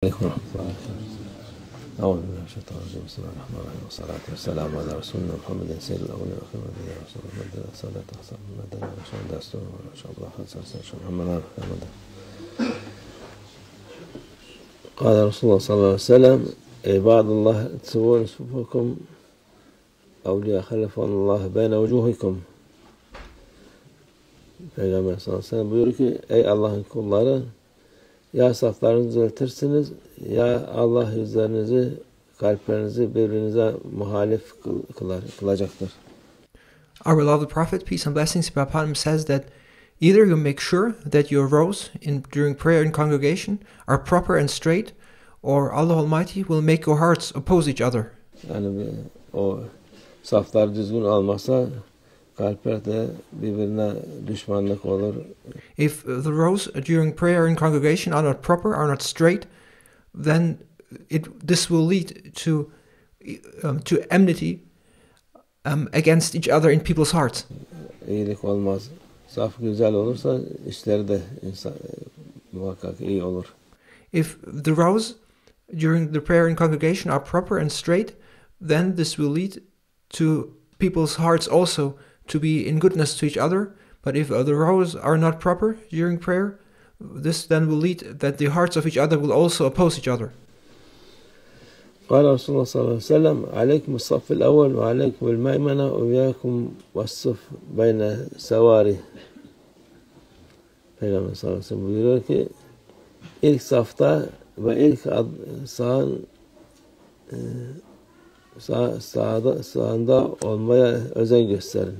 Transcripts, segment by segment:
عليكم ورحمة الله وبركاته. أعوذ بالله من الشيطان الرجيم. بسم الله الرحمن الرحيم والصلاة والسلام على رسولنا محمد سيد الأولين والآخرين نبينا رسول الله مدد الصلاة والسلام مدد وشهد دستور وإن شاء الله خمسة سنة محمد محمد. قال رسول الله صلى الله عليه وسلم عباد الله تسوون صفوفكم أولياء خلفوا الله بين وجوهكم. Peygamber sallallahu aleyhi ve sellem buyuruyor ki ey Allah'ın kulları, ya saflarınızı düzeltirsiniz ya Allah yüzlerinizi, kalplerinizi birbirinize muhalif kılacaktır. Our beloved Prophet, peace and blessings be upon him, says that either you make sure that your rows during prayer in congregation are proper and straight, or Allah Almighty will make your hearts oppose each other. Yani o saflar düzgün olmasa kalpler de birbirine düşmanlık olur. If the rows during prayer in congregation are not proper, are not straight, then this will lead to enmity against each other in people's hearts. İyilik olmaz. Saf güzel olursa işleri de muhakkak iyi olur. If the rows during the prayer in congregation are proper and straight, then this will lead to people's hearts also to be in goodness to each other. But if the rows are not proper during prayer, this then will lead that the hearts of each other will also oppose each other. قال رسول الله صلى الله عليه وسلم عليكم الصف الأول وعليكم الميمنة وإياكم والصف بين سواري. Peygamber sallallahu aleyhi ve sellem buyuruyor ki ilk safta ve ilk sağın sağında olmaya özen gösterin.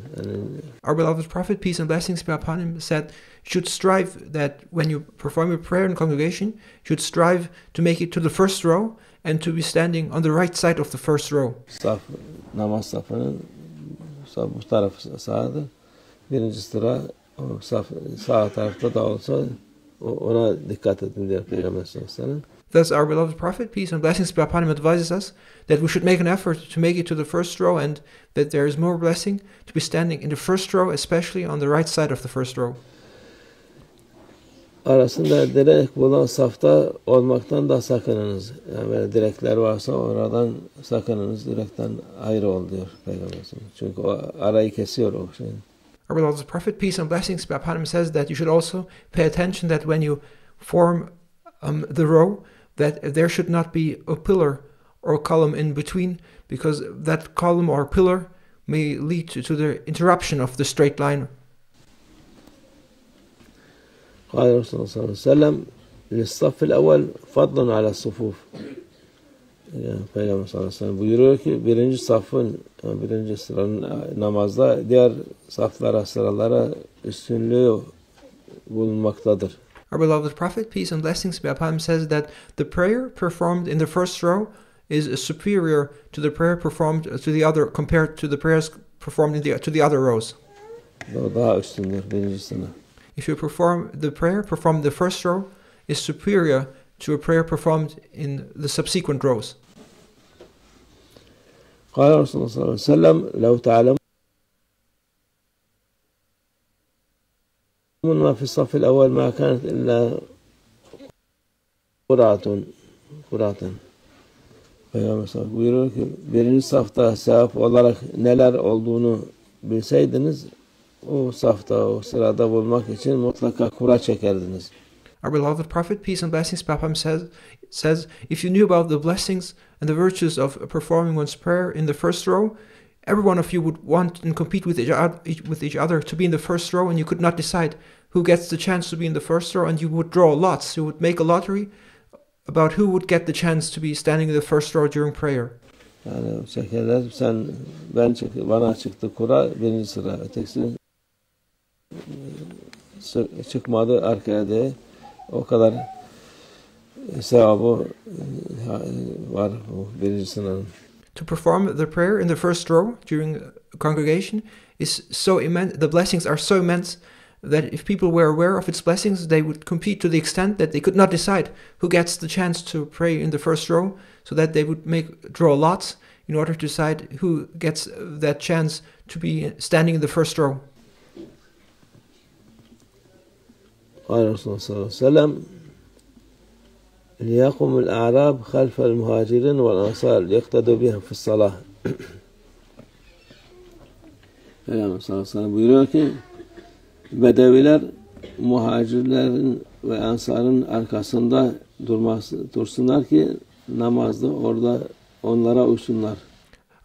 Our beloved Prophet, peace and blessings be upon him, said you should strive that when you perform your prayer in congregation, you should strive to make it to the first row and to be standing on the right side of the first row. Namaz safının bu tarafı sağda, birinci sıra sağ tarafta da olsa ona dikkat edin diyor Peygamber sallallahu aleyhi ve sellem. Thus our beloved Prophet, peace and blessings be upon him, advises us that we should make an effort to make it to the first row and that there is more blessing to be standing in the first row, especially on the right side of the first row. Arasında direk bulan safta olmaktan da sakınınız. Yani böyle direkler varsa oradan sakınınız. Direkten ayrı ol diyor Peygamber. Çünkü o arayı kesiyor o şeyin. Our beloved Prophet, peace and blessings be upon him, says that you should also pay attention that when you form the row, that there should not be a pillar or column in between, because that column or pillar may lead to the interruption of the straight line. قال رسول الله صلى الله عليه وسلم للصف الأول فضل على الصفوف. Yani Peygamber sallallahu aleyhi ve sellem buyuruyor ki birinci sıranın namazda diğer saflara, sıralara üstünlüğü bulunmaktadır. Our beloved Prophet, peace and blessings be upon him, says that the prayer performed in the first row is superior to the prayer performed to the other, compared to the prayers performed to the other rows. Daha üstündür birincisine. If you perform the prayer performed in the first row is superior to a prayer performed in the subsequent rows. قال رسول الله صلى الله عليه وسلم لو تعلمون ما في الصف الأول ما كانت إلا قرعة. Peygamber sallallahu buyuruyor ki birinci safta sevap olarak neler olduğunu bilseydiniz o safta, o sırada bulmak için mutlaka kura çekerdiniz. Our beloved Prophet, peace and blessings be upon him, says, if you knew about the blessings and the virtues of performing one's prayer in the first row, every one of you would want and compete with each other to be in the first row, and you could not decide who gets the chance to be in the first row, and you would draw lots. You would make a lottery about who would get the chance to be standing in the first row during prayer. Yani çekerler, bana çıktı kura birinci sıra, ötekisi çıkmadı arkaya diye o kadar sevabı var bu birinci sıranın. To perform the prayer in the first row during congregation is so immense, the blessings are so immense that if people were aware of its blessings, they would compete to the extent that they could not decide who gets the chance to pray in the first row, so that they would draw lots in order to decide who gets that chance to be standing in the first row. قال رسول الله صلى الله عليه وسلم ليقم الأعراب خلف المهاجرين والأنصار يقتدوا بهم في الصلاة. Peygamber sallallahu aleyhi ve sellem buyuruyor ki Bedeviler muhacirlerin ve ensarın arkasında dursunlar ki namazda orada onlara uysunlar.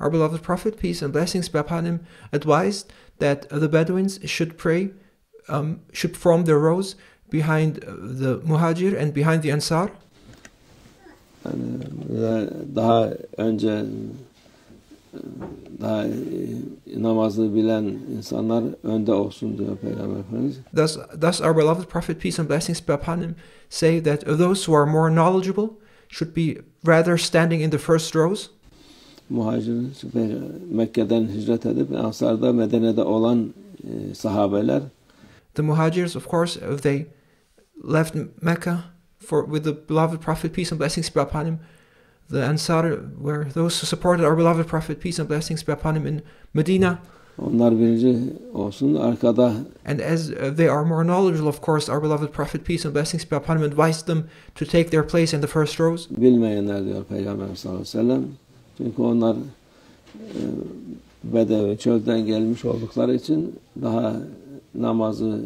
Our beloved Prophet, peace and blessings be upon him, advised that the Bedouins should pray, should form their rows behind the Muhajir and behind the Ansar. Yani daha önce daha namazı bilen insanlar önde olsun diyor Peygamber Efendimiz. Thus our beloved Prophet, peace and blessings be upon him, say that those who are more knowledgeable should be rather standing in the first rows. Muhacir Mekke'den hicret edip Ansar'da Medine'de olan sahabeler. The Muhajirs, of course, they left Mecca with the beloved Prophet, peace and blessings be upon him. The Ansar were those who supported our beloved Prophet, peace and blessings be upon him, in Medina. Onlar birinci olsun arkada. And as they are more knowledgeable, of course, our beloved Prophet, peace and blessings be upon him, advised them to take their place in the first rows. Bilmeyenler diyor Peygamber sallallahu aleyhi ve sellem. Çünkü onlar Bedevi çölden gelmiş oldukları için daha namazı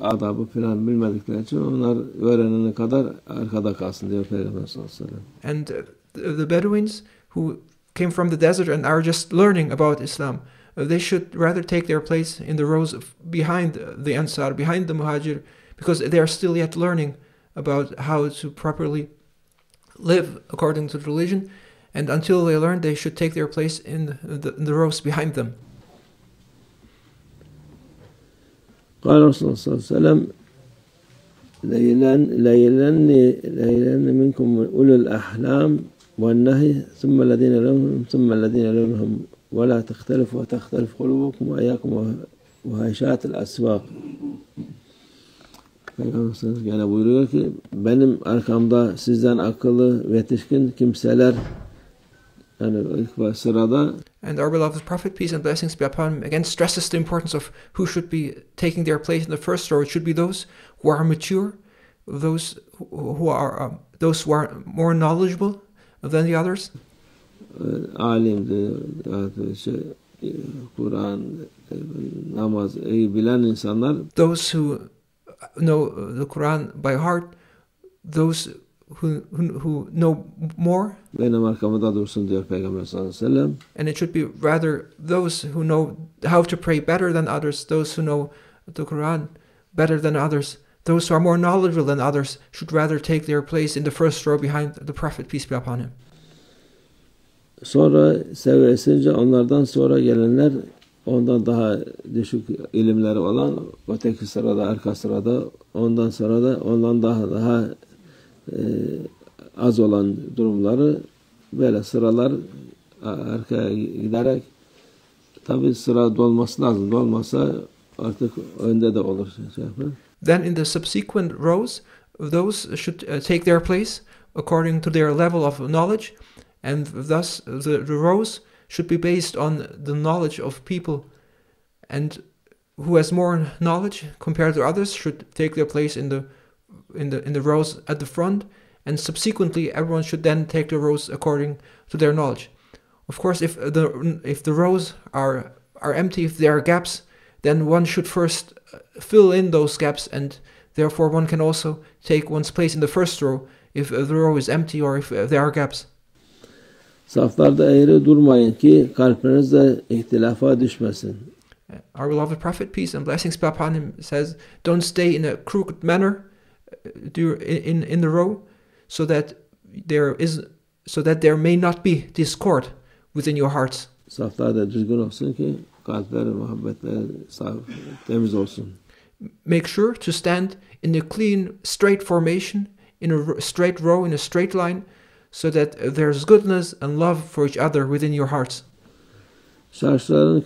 adabı falan bilmedikleri için onlar öğrenene kadar arkada kalsın diyor Peygamber sallallahu aleyhi ve sellem. And the Bedouins who came from the desert and are just learning about Islam, they should rather take their place in the rows behind the Ansar, behind the Muhajir, because they are still yet learning about how to properly live according to the religion. And until they learn, they should take their place in the rows behind them. قال رسول الله صلى الله عليه وسلم ليلن منكم أولو الأحلام والنهي ثم الذين لهم ثم الذين لهم ولا تختلفوا وتختلف قلوبكم وإياكم وهيشات الأسواق. Peygamber yani buyuruyor ki benim arkamda sizden akıllı ve yetişkin kimseler yani ilk sırada. And our beloved Prophet, peace and blessings be upon him, again stresses the importance of who should be taking their place in the first row. It should be those who are mature, those who are more knowledgeable than the others. Alimdi, Kur'an, namaz iyi bilen insanlar. Those who know the Quran by heart, those who know more. Benim arkamda dursun diyor Peygamber sallallahu aleyhi ve sellem. And it should be rather those who know how to pray better than others, those who know the Quran better than others, those who are more knowledgeable than others should rather take their place in the first row behind the Prophet, peace be upon him. Sonra seviyesince onlardan sonra gelenler ondan daha düşük ilimleri olan öteki sırada, arka sırada, ondan sonra da ondan daha az olan durumları böyle sıralar arkaya giderek tabi sıra dolması lazım. Dolmasa artık önde de olur. Then in the subsequent rows, those should take their place according to their level of knowledge, and thus the rows should be based on the knowledge of people, and who has more knowledge compared to others should take their place in the rows at the front, and subsequently everyone should then take the rows according to their knowledge. Of course, if the rows are empty, if there are gaps, then one should first fill in those gaps, and therefore one can also take one's place in the first row if the row is empty or if there are gaps. Saflarda eğri durmayın ki kalbinizde ihtilafa düşmesin. Our beloved Prophet, peace and blessings be upon him, says, don't stay in a crooked manner in the row, so that there may not be discord within your hearts. Saflarda düzgün olsun ki kalpler, muhabbetler temiz olsun. Make sure to stand in a clean, straight formation, in a straight row, in a straight line, so that there's goodness and love for each other within your hearts. Şarşıların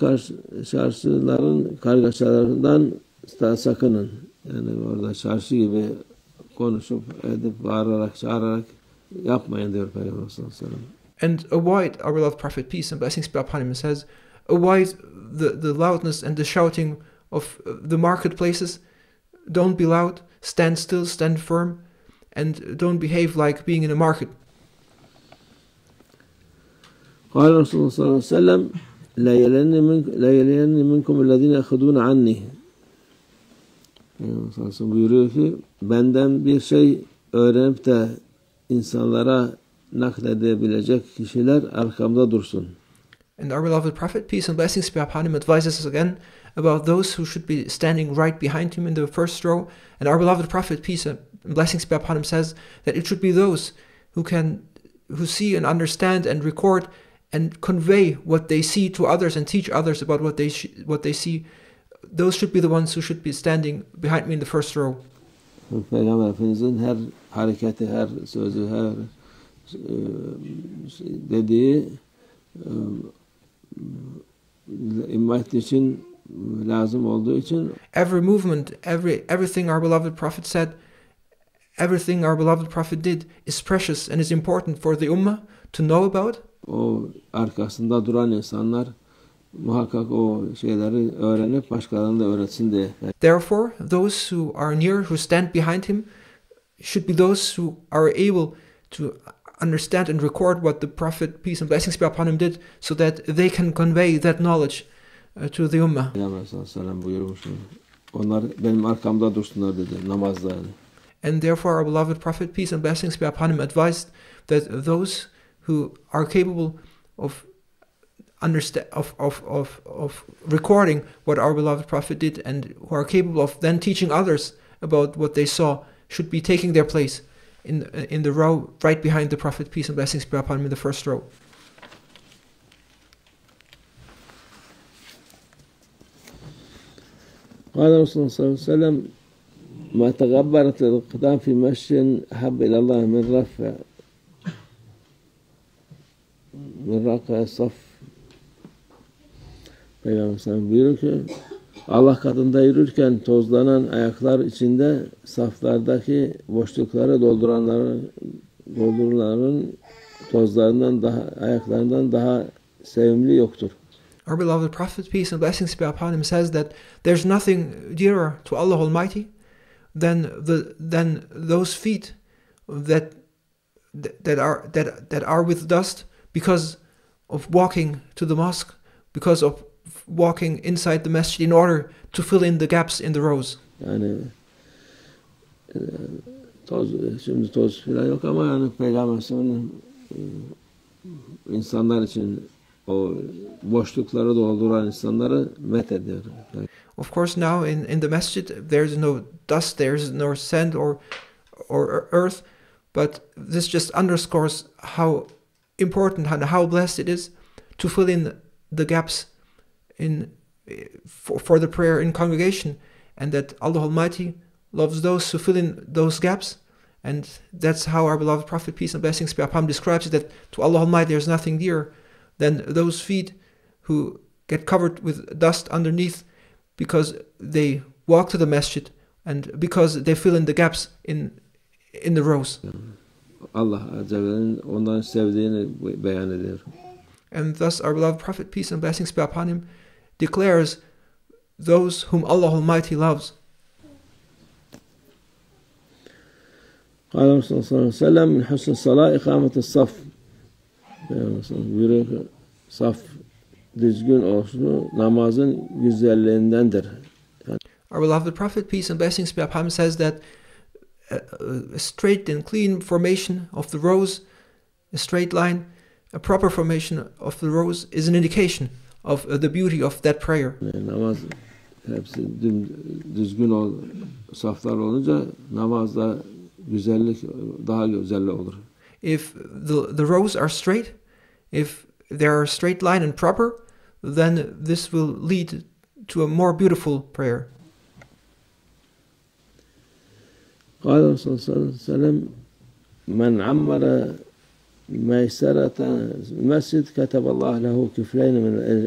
kargaşalarından sakının. Yani orada şarşı gibi konuşup edip bağırarak çağırarak yapmayın diyor Peygamber sallallahu aleyhi ve sellem. And avoid, our beloved Prophet, peace and blessings be upon him, says, avoid the loudness and the shouting of the marketplaces. Don't be loud, stand still, stand firm, and don't behave like being in a market. قال رسول الله صلى الله عليه وسلم لا يلين منكم الذين يأخذون عني. Buyuruyor ki benden bir şey öğrenip de insanlara nakledebilecek kişiler arkamda dursun. And our beloved Prophet, peace and blessings be upon him, advises us again about those who should be standing right behind him in the first row. And our beloved Prophet, peace and blessings be upon him, says that it should be those who see and understand and record and convey what they see to others and teach others about what they see. Those should be the ones who should be standing behind me in the first row. Peygamber Efendimiz'in her hareketi, her sözü, her dediği ümmet için lazım olduğu için every movement, everything our beloved Prophet said, everything our beloved Prophet did is precious and is important for the Ummah to know about. O arkasında duran insanlar muhakkak o şeyleri öğrenip başkalarına da öğretsin diye. Therefore, those who are near, who stand behind him, should be those who are able to understand and record what the Prophet, peace and blessings be upon him, did, so that they can convey that knowledge to the Ummah. Peygamber sallallahu aleyhi ve sellem buyurmuş. Onlar benim arkamda dursunlar dedi namazda yani. And therefore our beloved Prophet, peace and blessings be upon him, advised that those who are capable of recording what our beloved Prophet did and who are capable of then teaching others about what they saw should be taking their place in the row right behind the Prophet, peace and blessings be upon him, in the first row. قال رسول الله صلى الله عليه وسلم ما تغبرت الأقدام في مشي أحب إلى الله من رقع الصف. Peygamber sallallahu buyuruyor ki Allah katında yürürken tozlanan ayaklar içinde saflardaki boşlukları dolduranların tozlarından ayaklarından daha sevimli yoktur. Our beloved Prophet, peace and blessings be upon him, says that there's nothing dearer to Allah Almighty than those feet that are with dust because of walking to the mosque, because of walking inside the masjid in order to fill in the gaps in the rows. Yani şimdi toz falan yok ama yani Peygamber insanlar için o boşlukları dolduran insanları met ediyor. Of course, now in the masjid there's no dust, there's no sand or earth, but this just underscores how important and how blessed it is to fill in the gaps for the prayer in congregation, and that Allah Almighty loves those who fill in those gaps. And that's how our beloved Prophet, peace and blessings be upon him, describes it, that to Allah Almighty there's nothing dearer than those feet who get covered with dust underneath because they walk to the masjid and because they fill in the gaps in the rows. Allah Azze ve Celle'nin onların sevdiğini beyan ediyor. And thus our beloved Prophet, peace and blessings be upon him, declares those whom Allah Almighty loves. قال رسول الله صلى الله عليه وسلم من حسن الصلاة إقامة الصف. Buyuruyor ki saf düzgün olsun namazın güzelliğindendir. Our beloved Prophet, peace and blessings be upon him, says that a straight and clean formation of the rows, a straight line, a proper formation of the rows is an indication of the beauty of that prayer. Namaz hepsi düzgün saflar olunca namazda güzellik daha güzel olur. If the rows are straight, if they are straight line and proper, then this will lead to a more beautiful prayer. قال الرسول صلى الله عليه وسلم من عمر ميسرة المسجد كتب الله له كفلين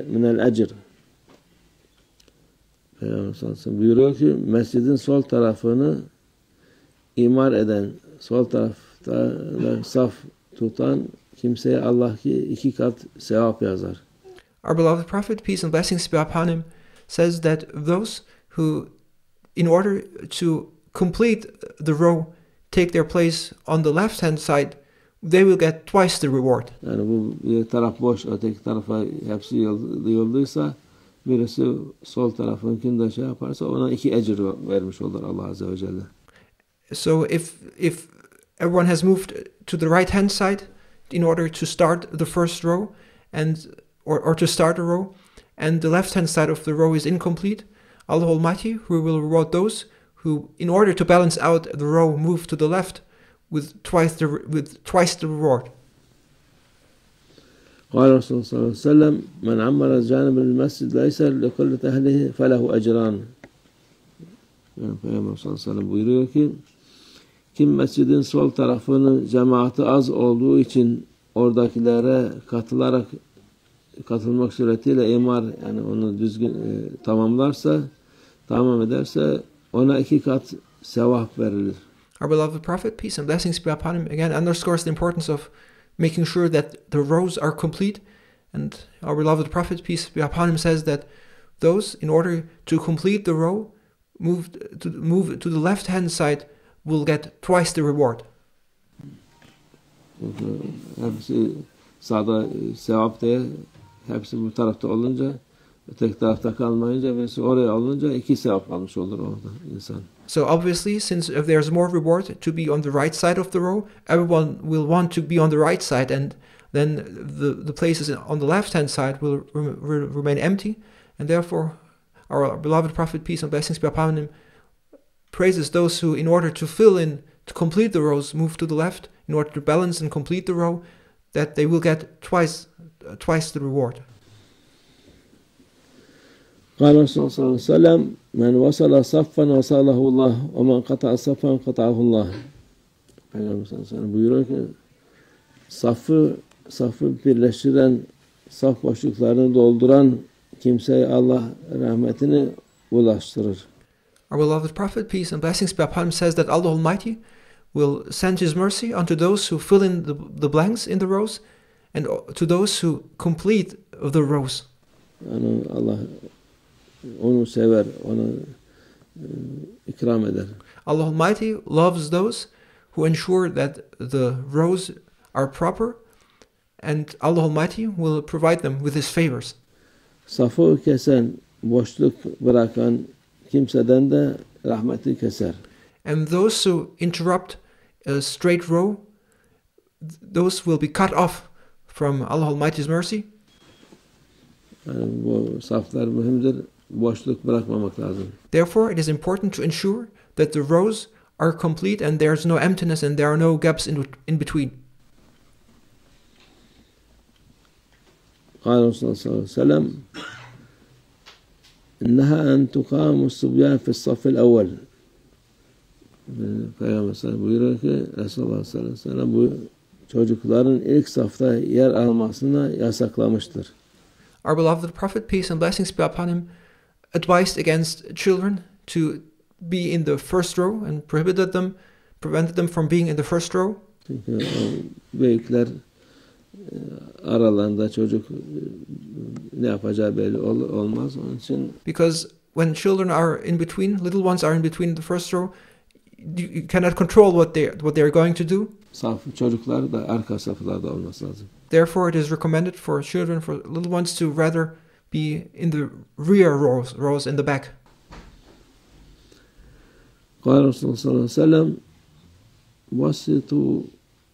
من الأجر. Peygamber sallallahu aleyhi ve sellem buyuruyor ki mescidin sol tarafını imar eden, sol tarafta saf tutan kimseye Allah ki 2 kat sevap yazar. Our beloved Prophet, peace and blessings be upon him, says that those who, in order to complete the row, take their place on the left hand side, they will get twice the reward. Yani bu bir taraf boş, öteki tarafa hepsi yolduysa birisi sol tarafınkini de şey yaparsa ona 2 ecir vermiş olur Allah Azze ve Celle. So if everyone has moved to the right hand side in order to start the first row and or to start a row, and the left hand side of the row is incomplete, Allah Almighty who will reward those who, in order to balance out the row, move to the left with twice the reward. قال رسول صلى الله عليه وسلم من عمر جانب المسجد الأيسر لقلة أهله فله أجران. Yani Peygamber sallallahu aleyhi ve sellem buyuruyor ki kim mescidin sol tarafını cemaati az olduğu için oradakilere katılmak suretiyle imar, yani onu düzgün tamam ederse ona 2 kat sevap verilir. Our beloved Prophet, peace and blessings be upon him, again underscores the importance of making sure that the rows are complete. And our beloved Prophet, peace be upon him, says that those, in order to complete the row, move to the left hand side, will get twice the reward. Çünkü hepsi sağda sevap diye, hepsi bu tarafta olunca, tek tarafta kalmayınca, birisi oraya olunca 2 sevap almış olur orada insan. So obviously, since if there's more reward to be on the right side of the row, everyone will want to be on the right side, and then the places on the left-hand side will remain empty, and therefore our beloved Prophet, peace and blessings be upon him, praises those who, in order to fill in, to complete the rows, move to the left, in order to balance and complete the row, that they will get twice the reward. قال رسول صلى الله عليه وسلم من وصل صفا وصله الله ومن قطع صفا قطعه الله. Peygamber sallallahu aleyhi ve sellem buyuruyor ki safı birleştiren, saf boşluklarını dolduran kimseye Allah rahmetini ulaştırır. Our beloved Prophet, peace and blessings be upon him, says that Allah Almighty will send his mercy unto those who fill in the blanks in the rows, and to those who complete the rows. Yani Allah onu sever, onu ikram eder. Allah Almighty loves those who ensure that the rows are proper, and Allah Almighty will provide them with His favors. Safı kesen, boşluk bırakan kimseden de rahmeti keser. And those who interrupt a straight row, those will be cut off from Allah Almighty's mercy. Yani bu saflar mühimdir. Boşluk bırakmamak lazım. Therefore, it is important to ensure that the rows are complete and there's no emptiness and there are no gaps in between. قال رسول الله صلى الله عليه وسلم إنها أن تقام الصبيان في الصف الأول. Peygamber sallallahu buyuruyor ki Resulullah sallallahu aleyhi ve sellem bu çocukların ilk safta yer almasını yasaklamıştır. Our beloved Prophet, peace and blessings be upon him, advised against children to be in the first row and prevented them from being in the first row. Çünkü büyükler aralarında çocuk ne yapacağı belli olmaz. Onun için because when children are in between, little ones are in between the first row, you cannot control what they are going to do. Çocuklar da arka saflarda olması lazım. Therefore, it is recommended for children, for little ones, to rather be in the rear rows in the back. قال رسول الله صلى الله عليه وسلم وسطوا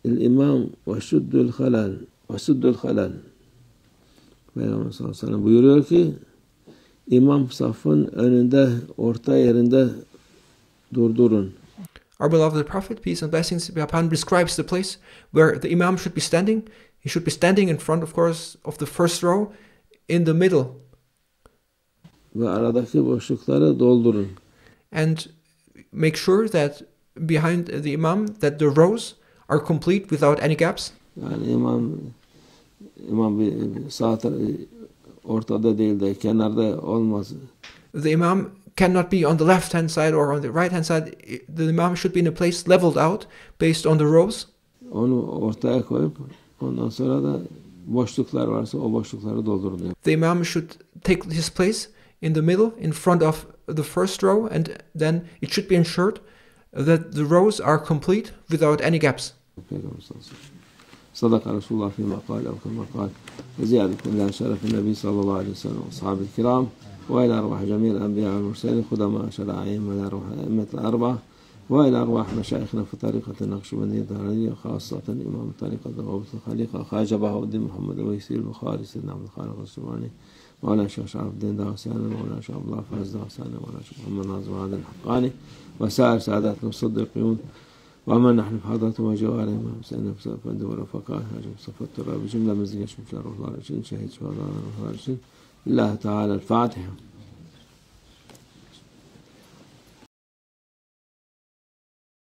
الإمام وشدوا الخلل. Peygamber sallallahu aleyhi ve sellem buyuruyor ki imam safın önünde, orta yerinde durdurun. Our beloved Prophet, peace and blessings be upon him, describes the place where the imam should be standing. He should be standing in front, of course, of the first row, in the middle. Ve aradaki boşlukları doldurun. And make sure that behind the imam, that the rows are complete without any gaps. Yani imam bir sağ ortada değil de kenarda olmaz. The imam cannot be on the left hand side or on the right hand side. The imam should be in a place leveled out based on the rows. Onu ortaya koyup ondan sonra da boşluklar varsa o boşlukları doldurun. The imam should take his place in the middle, in front of the first row, and then it should be ensured that the rows are complete without any gaps. صدق رسول الله فيما قال أو كما قال وزيادة الله شرف النبي صلى الله عليه وسلم وأصحابه الكرام وإلى أرواح جميع الأنبياء والمرسلين خدماء شرائعهم وإلى أرواح الأئمة الأربعة وإلى أرواح مشايخنا في طريقة النقشبندية الدهرانية خاصة إمام طريقة ضوابط الخليقة خواجة بهاء الدين محمد الويسي البخاري سيدنا عبد الخالق السبحاني مولانا شيخ شرف الدين داوسانا مولانا شيخ الله فاز داوسانا مولانا شيخ محمد ناظم هذا الحقاني وسائر ساداتنا المصدقين وأما نحن بحضرته وجوارهم سألنا بصفة ورفقائه بصفة التراب بجملة مزيج من شر الله شهيد شهداء الله لله تعالى الفاتحة.